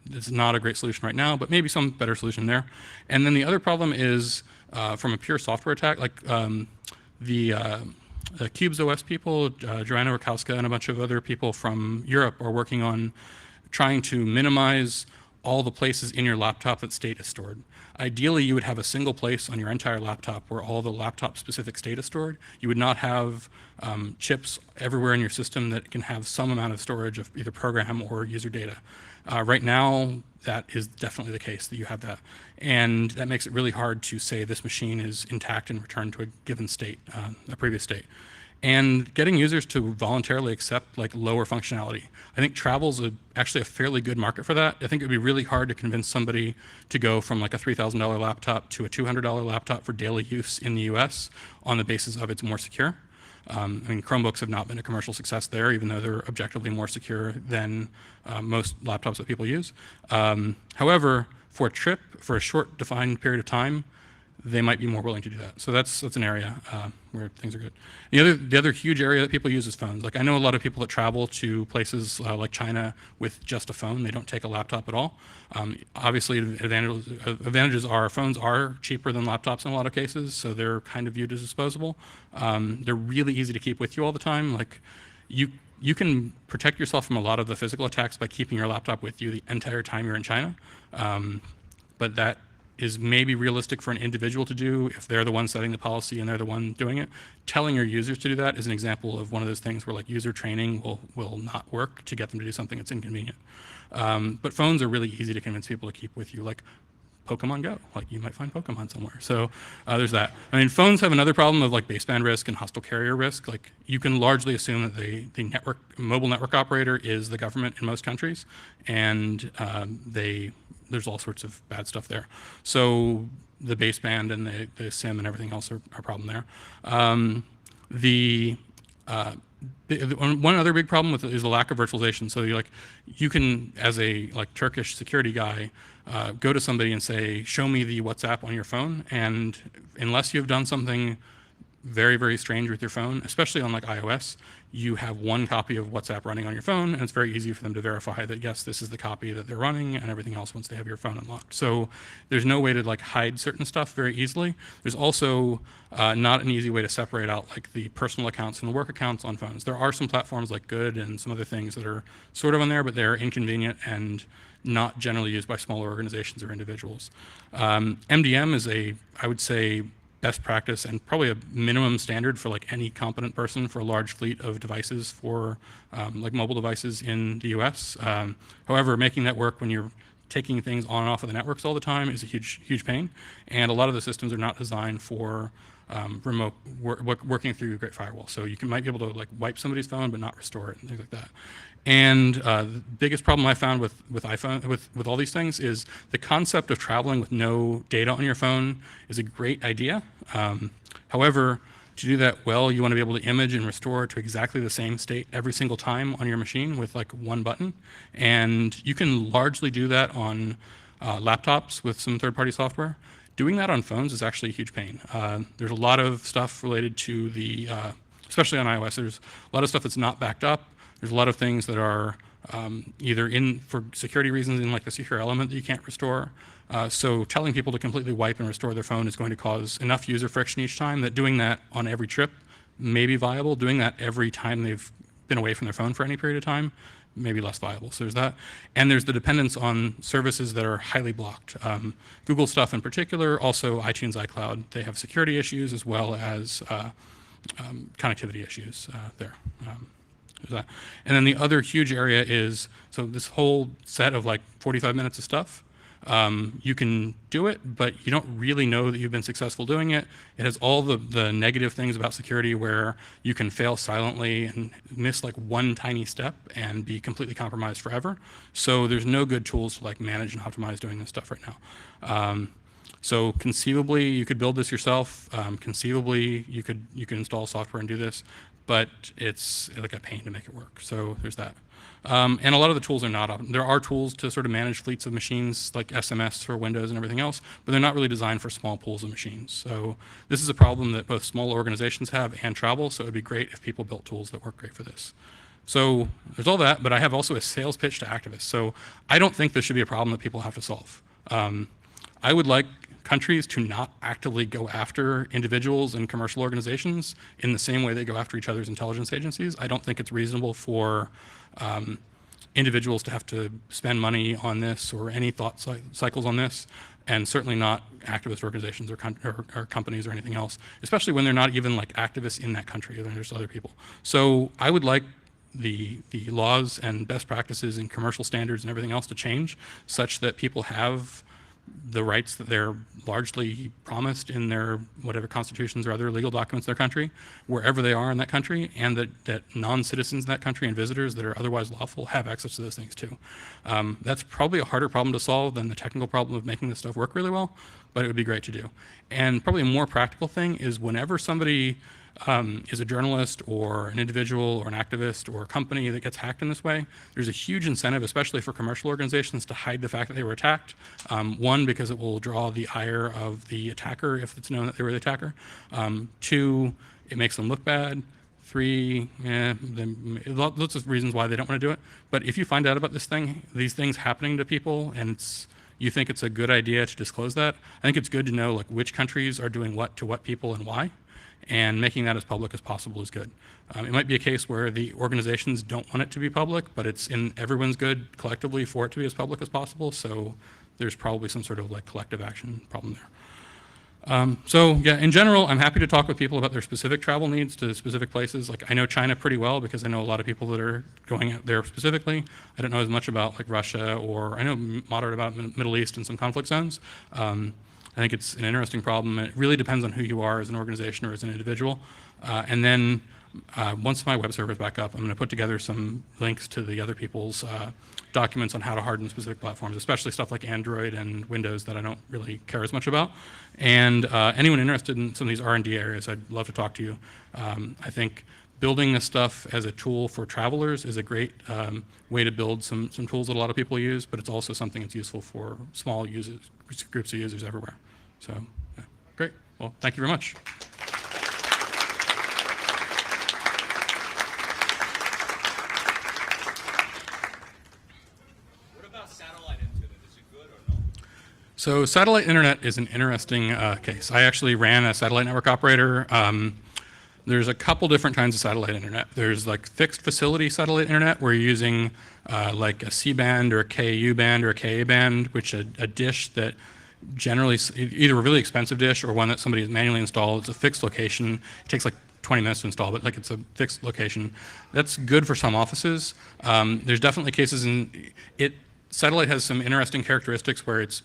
it's not a great solution right now, but maybe some better solution there. And then the other problem is from a pure software attack, like the Cubes OS people, Joanna Rakowska and a bunch of other people from Europe are working on trying to minimize all the places in your laptop that state is stored. Ideally, you would have a single place on your entire laptop where all the laptop-specific state is stored. You would not have chips everywhere in your system that can have some amount of storage of either program or user data. Right now, that is definitely the case, that you have that. And that makes it really hard to say this machine is intact and returned to a given state, a previous state. and getting users to voluntarily accept like lower functionality. I think travel's actually a fairly good market for that. I think it would be really hard to convince somebody to go from like a $3,000 laptop to a $200 laptop for daily use in the US on the basis of it's more secure. I mean, Chromebooks have not been a commercial success there, even though they're objectively more secure than most laptops that people use. However, for a trip, for a short defined period of time, they might be more willing to do that. So that's an area where things are good. The other huge area that people use is phones. Like I know a lot of people that travel to places like China with just a phone. They don't take a laptop at all. Obviously, advantages are phones are cheaper than laptops in a lot of cases, so they're kind of viewed as disposable. They're really easy to keep with you all the time. Like you can protect yourself from a lot of the physical attacks by keeping your laptop with you the entire time you're in China. But that is maybe realistic for an individual to do if they're the one setting the policy and they're the one doing it. Telling your users to do that is an example of one of those things where like user training will not work to get them to do something that's inconvenient. But phones are really easy to convince people to keep with you, like Pokemon Go. Like you might find Pokemon somewhere. So there's that. I mean, phones have another problem of like baseband risk and hostile carrier risk. Like you can largely assume that the mobile network operator is the government in most countries, and there's all sorts of bad stuff there. So the baseband and the SIM and everything else are a problem there. One other big problem is the lack of virtualization. So you can, as a Turkish security guy, go to somebody and say, show me the WhatsApp on your phone. And unless you've done something very, very strange with your phone, especially on like iOS, you have one copy of WhatsApp running on your phone, and it's very easy for them to verify that, yes, this is the copy that they're running and everything else once they have your phone unlocked. So there's no way to like hide certain stuff very easily. There's also not an easy way to separate out like the personal accounts and the work accounts on phones. There are some platforms like Good and some other things that are sort of on there, but they're inconvenient and not generally used by smaller organizations or individuals. MDM is I would say, best practice and probably a minimum standard for like any competent person for a large fleet of devices for like mobile devices in the US. However, making that work when you're taking things on and off of the networks all the time is a huge pain. And a lot of the systems are not designed for remote working through Great Firewall. So you might be able to like wipe somebody's phone but not restore it and things like that. And the biggest problem I found with iPhone, with all these things, is the concept of traveling with no data on your phone is a great idea. However, to do that well, you want to be able to image and restore to exactly the same state every single time on your machine with like one button. And you can largely do that on laptops with some third-party software. Doing that on phones is actually a huge pain. There's a lot of stuff related to the, especially on iOS, there's a lot of stuff that's not backed up. There's a lot of things that are either for security reasons in like the secure element that you can't restore. So telling people to completely wipe and restore their phone is going to cause enough user friction each time that doing that on every trip may be viable. Doing that every time they've been away from their phone for any period of time may be less viable. So there's that. And there's the dependence on services that are highly blocked. Google stuff in particular, also iTunes, iCloud, they have security issues as well as connectivity issues there. That. And then the other huge area is, so this whole set of like 45 minutes of stuff, you can do it, but you don't really know that you've been successful doing it. It has all the negative things about security where you can fail silently and miss like one tiny step and be completely compromised forever. So there's no good tools to like manage and optimize doing this stuff right now. So conceivably you could build this yourself. Conceivably you could install software and do this, but it's like a pain to make it work. So there's that. And a lot of the tools are not, there are tools to sort of manage fleets of machines like SMS for Windows and everything else, but they're not really designed for small pools of machines. So this is a problem that both small organizations have and travel, so it'd be great if people built tools that work great for this. So there's all that, but I have also a sales pitch to activists. So I don't think this should be a problem that people have to solve. I would like countries to not actively go after individuals and commercial organizations in the same way they go after each other's intelligence agencies. I don't think it's reasonable for individuals to have to spend money on this or any thought cycles on this, and certainly not activist organizations or companies or anything else, especially when they're not even like activists in that country, they're just other people. So I would like the laws and best practices and commercial standards and everything else to change such that people have the rights that they're largely promised in their whatever constitutions or other legal documents in their country, wherever they are in that country, and that non-citizens in that country and visitors that are otherwise lawful have access to those things too. That's probably a harder problem to solve than the technical problem of making this stuff work really well, but it would be great to do. And probably a more practical thing is whenever somebody is a journalist or an individual or an activist or a company that gets hacked in this way, there's a huge incentive, especially for commercial organizations, to hide the fact that they were attacked. One, because it will draw the ire of the attacker if it's known that they were the attacker. Two, it makes them look bad. Three, lots of reasons why they don't want to do it. But if you find out about these things happening to people, and you think it's a good idea to disclose that, I think it's good to know like which countries are doing what to what people and why. And making that as public as possible is good. It might be a case where the organizations don't want it to be public, but it's in everyone's good collectively for it to be as public as possible, so there's probably some sort of like collective action problem there. So yeah, in general, I'm happy to talk with people about their specific travel needs to specific places. Like I know China pretty well because I know a lot of people that are going out there specifically. I don't know as much about like Russia, or I know moderate about Middle East and some conflict zones. I think it's an interesting problem. It really depends on who you are as an organization or as an individual. And then once my web server is back up, I'm going to put together some links to the other people's documents on how to harden specific platforms, especially stuff like Android and Windows that I don't really care as much about. And anyone interested in some of these R&D areas, I'd love to talk to you. I think building this stuff as a tool for travelers is a great way to build some tools that a lot of people use, but it's also something that's useful for small users, groups of users everywhere. So, yeah, great. Well, thank you very much. What about satellite internet? Is it good or no? So satellite internet is an interesting case. I actually ran a satellite network operator. There's a couple different kinds of satellite internet. There's like fixed facility satellite internet where you're using like a C-band or a KU band or a KA band, which a dish that generally, either a really expensive dish or one that somebody has manually installed. It's a fixed location. It takes like 20 minutes to install, but like it's a fixed location. That's good for some offices. There's definitely cases satellite has some interesting characteristics where it's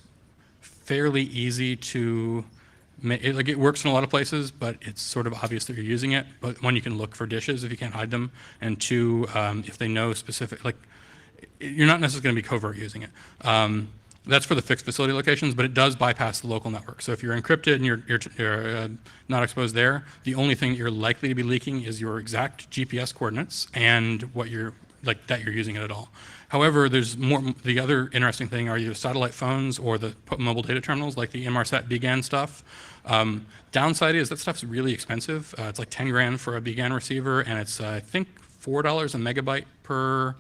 fairly easy to, it works in a lot of places, but it's sort of obvious that you're using it. But one, you can look for dishes if you can't hide them. And two, if they know specific, like you're not necessarily going to be covert using it. That's for the fixed facility locations, but it does bypass the local network. So if you're encrypted and you're not exposed there, the only thing that you're likely to be leaking is your exact GPS coordinates and what you're that you're using it at all. However, there's more. The other interesting thing are your satellite phones or the mobile data terminals, like the Inmarsat BGAN stuff. Downside is that stuff's really expensive. It's like 10 grand for a BGAN receiver, and it's I think $4 a megabyte per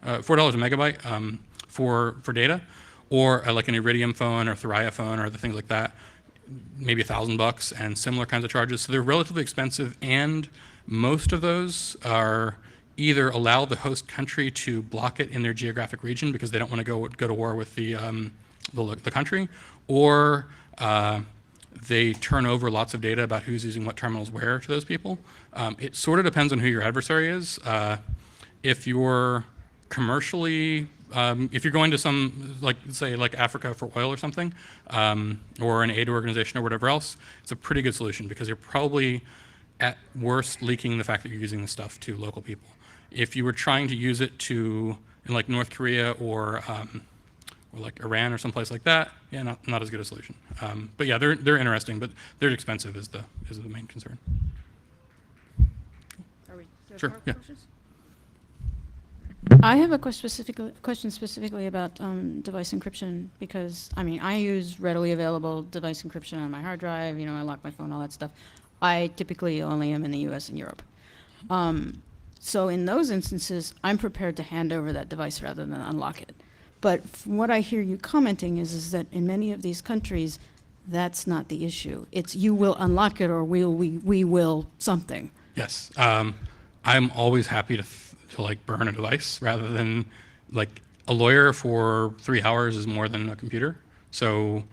$4 a megabyte for data, or like an Iridium phone or Thuraya phone or other things like that, maybe $1,000 and similar kinds of charges. So they're relatively expensive, and most of those are either allow the host country to block it in their geographic region because they don't want to go to war with the country, or they turn over lots of data about who's using what terminals where to those people. It sort of depends on who your adversary is. If you're commercially, if you're going to some, say Africa for oil or something, or an aid organization or whatever else, it's a pretty good solution because you're probably at worst leaking the fact that you're using the stuff to local people. If you were trying to use it in like North Korea or like Iran or someplace like that, yeah, not as good a solution. But yeah, they're interesting, but they're expensive is the main concern. Are we Sure, more yeah. questions? I have a question specifically about device encryption because, I mean, I use readily available device encryption on my hard drive. I lock my phone, all that stuff. I typically only am in the US and Europe. So in those instances, I'm prepared to hand over that device rather than unlock it. But from what I hear you commenting is that in many of these countries, that's not the issue. It's you will unlock it or we will something. Yes, I'm always happy to like burn a device rather than like a lawyer for 3 hours is more than a computer. So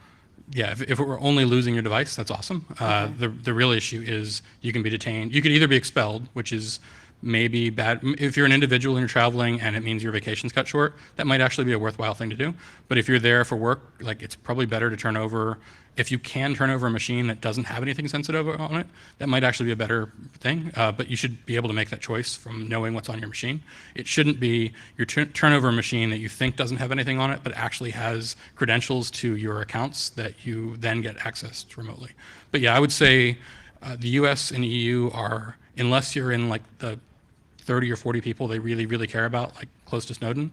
yeah, if it were only losing your device, that's awesome. Okay. The real issue is you can be detained. You could either be expelled, which is may be bad. If you're an individual and you're traveling and it means your vacation's cut short, that might actually be a worthwhile thing to do. But if you're there for work, like it's probably better to turn over. If you can turn over a machine that doesn't have anything sensitive on it, that might actually be a better thing. But you should be able to make that choice from knowing what's on your machine. It shouldn't be your turn over a machine that you think doesn't have anything on it, but actually has credentials to your accounts that you then get accessed remotely. But yeah, I would say the US and EU are, unless you're in like the 30 or 40 people they really, really care about, like close to Snowden,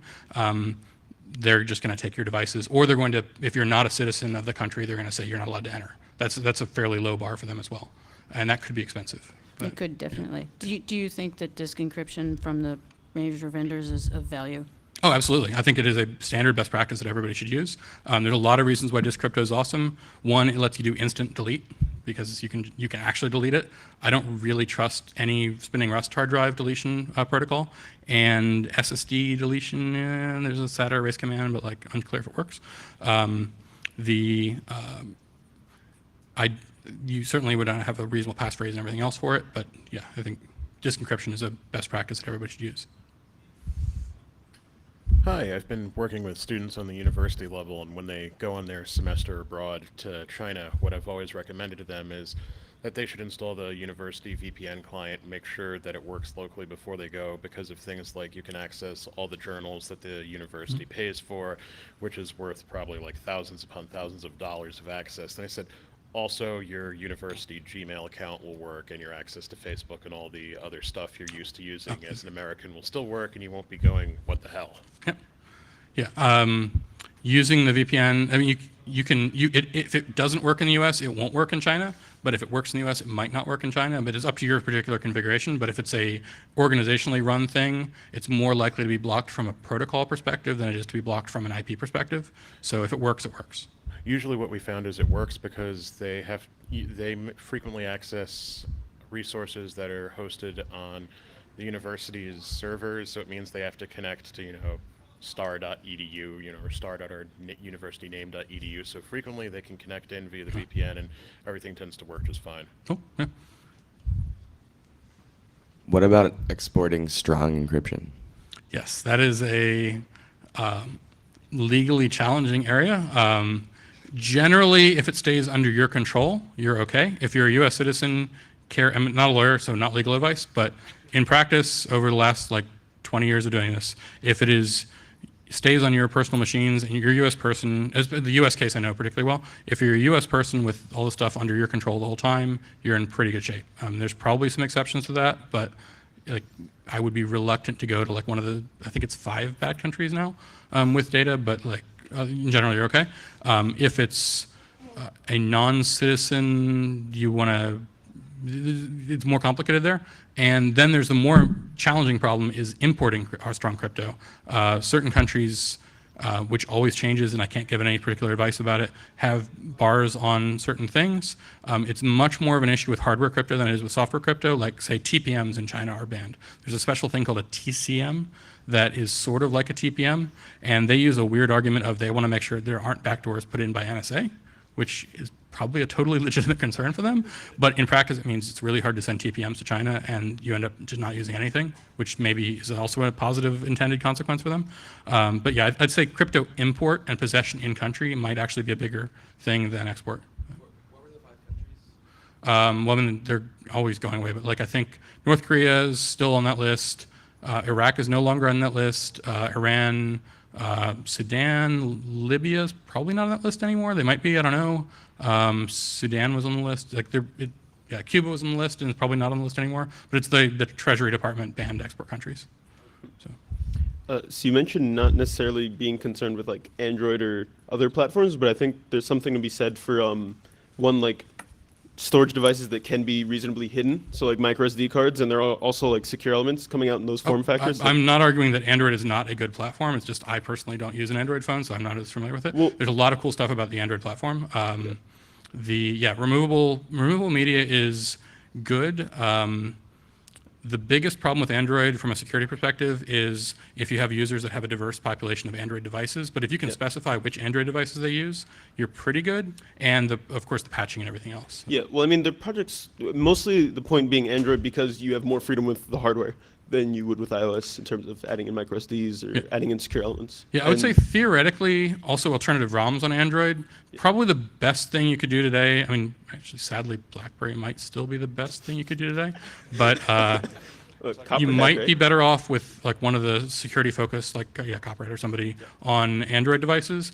they're just going to take your devices, or they're going to, if you're not a citizen of the country, they're going to say you're not allowed to enter. That's a fairly low bar for them as well, and that could be expensive. It could definitely. Do you think that disk encryption from the major vendors is of value? Oh, absolutely. I think it is a standard best practice that everybody should use. There's a lot of reasons why disk crypto is awesome. One, it lets you do instant delete because you can actually delete it. I don't really trust any spinning Rust hard drive deletion protocol, and SSD deletion. There's a SATA erase command, but like unclear if it works. You certainly would have a reasonable passphrase and everything else for it, but yeah, I think disk encryption is a best practice that everybody should use. Hi, I've been working with students on the university level, and when they go on their semester abroad to China, what I've always recommended to them is that they should install the university VPN client and make sure that it works locally before they go, because of things like you can access all the journals that the university pays for, which is worth probably like thousands upon thousands of dollars of access. And I said, also, your university Gmail account will work, and your access to Facebook and all the other stuff you're used to using as an American will still work, and you won't be going, what the hell? Yeah. Using the VPN, I mean, if it doesn't work in the US, it won't work in China. But if it works in the US, it might not work in China. But it's up to your particular configuration. But if it's a organizationally run thing, it's more likely to be blocked from a protocol perspective than it is to be blocked from an IP perspective. So if it works, it works. Usually what we found is it works because they frequently access resources that are hosted on the university's servers, so it means they have to connect to, star.edu, or star.universityname.edu, so frequently they can connect in via the VPN, and everything tends to work just fine. Oh, yeah. What about exporting strong encryption? Yes, that is a legally challenging area. Generally, if it stays under your control, you're okay. If you're a U.S. citizen, I'm not a lawyer, so not legal advice, but in practice, over the last 20 years of doing this, if it stays on your personal machines and you're a U.S. person, as the U.S. case I know particularly well, if you're a U.S. person with all the stuff under your control the whole time, you're in pretty good shape. There's probably some exceptions to that, but I would be reluctant to go to one of the, I think it's 5 bad countries now with data, but in general, you're okay. If it's a non-citizen, it's more complicated there. And then there's the more challenging problem is importing our strong crypto. Certain countries, which always changes, and I can't give any particular advice about it, have bars on certain things. It's much more of an issue with hardware crypto than it is with software crypto. Like, say, TPMs in China are banned. There's a special thing called a TCM that is sort of like a TPM, and they use a weird argument of they want to make sure there aren't backdoors put in by NSA, which is probably a totally legitimate concern for them. But in practice, it means it's really hard to send TPMs to China, and you end up just not using anything, which maybe is also a positive intended consequence for them. But yeah, I'd say crypto import and possession in country might actually be a bigger thing than export. What were the 5 countries? Well, I mean, they're always going away, but I think North Korea is still on that list. Iraq is no longer on that list. Iran, Sudan, Libya is probably not on that list anymore. They might be, I don't know. Sudan was on the list. Cuba was on the list and it's probably not on the list anymore. But it's the Treasury Department banned export countries. So you mentioned not necessarily being concerned with Android or other platforms, but I think there's something to be said for storage devices that can be reasonably hidden, so micro SD cards, and there are also secure elements coming out in those form factors. I'm not arguing that Android is not a good platform. It's just I personally don't use an Android phone, so I'm not as familiar with it. Well, there's a lot of cool stuff about the Android platform. Removable media is good. The biggest problem with Android from a security perspective is if you have users that have a diverse population of Android devices. But if you can specify which Android devices they use, you're pretty good. And of course, the patching and everything else. Yeah, well, I mean, the projects, mostly the point being Android because you have more freedom with the hardware. than you would with iOS in terms of adding in micro SDs or adding in secure elements. Yeah, I would say And- theoretically, also alternative ROMs on Android, probably the best thing you could do today. I mean, actually, sadly, BlackBerry might still be the best thing you could do today, but you Copperhead, might right? be better off with like one of the security focused, like Copperhead or somebody on Android devices.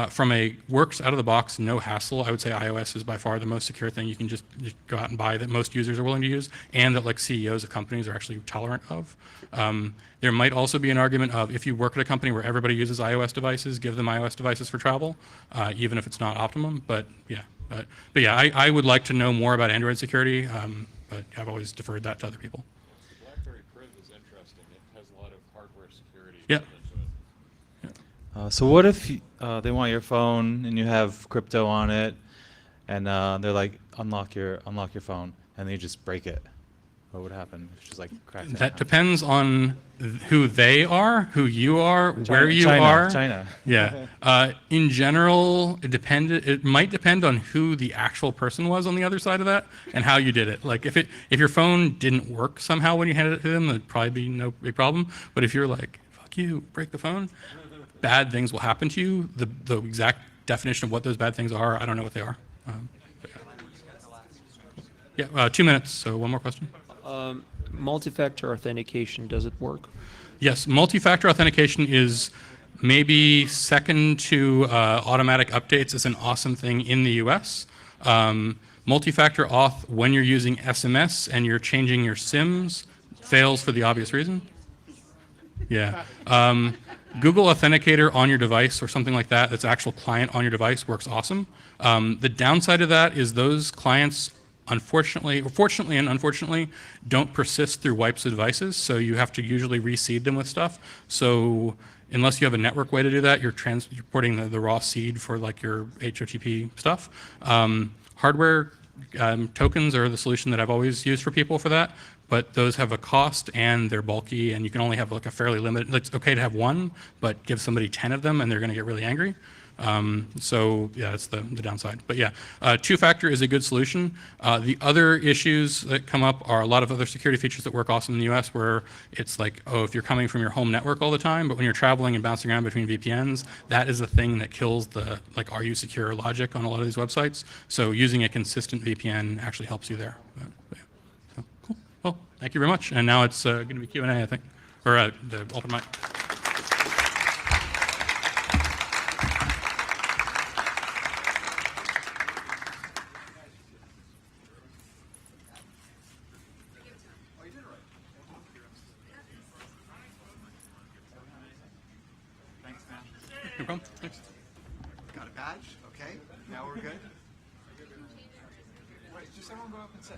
From a works out of the box, no hassle. I would say iOS is by far the most secure thing you can just go out and buy that most users are willing to use, and that like CEOs of companies are actually tolerant of. There might also be an argument of if you work at a company where everybody uses iOS devices, give them iOS devices for travel, even if it's not optimum. But yeah, I would like to know more about Android security, but I've always deferred that to other people. BlackBerry Priv is interesting. It has a lot of hardware security. Yeah. built into it. So what if they want your phone and you have crypto on it, and they're like, unlock your phone, and they just break it? What would happen if you just like crack it? That depends on who they are, who you are, where you are. China. Yeah. In general, it might depend on who the actual person was on the other side of that and how you did it. Like if your phone didn't work somehow when you handed it to them, that'd probably be no big problem. But if you're like, fuck you, break the phone, bad things will happen to you. The exact definition of what those bad things are, I don't know what they are. Yeah, 2 minutes. So one more question. Multi-factor authentication, does it work? Yes, multi-factor authentication is maybe second to automatic updates. Is an awesome thing in the US. Multi-factor auth when you're using SMS and you're changing your SIMs fails for the obvious reason. Yeah. Google Authenticator on your device or something like that, that's actual client on your device, works awesome. The downside of that is those clients, fortunately and unfortunately, don't persist through wipes of devices, so you have to usually reseed them with stuff. So unless you have a network way to do that, you're transporting the raw seed for like your HOTP stuff. Hardware tokens are the solution that I've always used for people for that, but those have a cost and they're bulky, and you can only have like a fairly limited. It's okay to have one, but give somebody 10 of them and they're going to get really angry. So yeah, that's the downside. But yeah, two-factor is a good solution. The other issues that come up are a lot of other security features that work awesome in the US, where it's like, oh, if you're coming from your home network all the time, but when you're traveling and bouncing around between VPNs, that is the thing that kills the like, are you secure logic on a lot of these websites. So using a consistent VPN actually helps you there. But yeah. So, cool. Well, thank you very much. And now it's going to be Q&A, I think, or the open mic. No problem. Thanks. Got a badge? Okay, now we're good. Wait, just everyone go up and sit.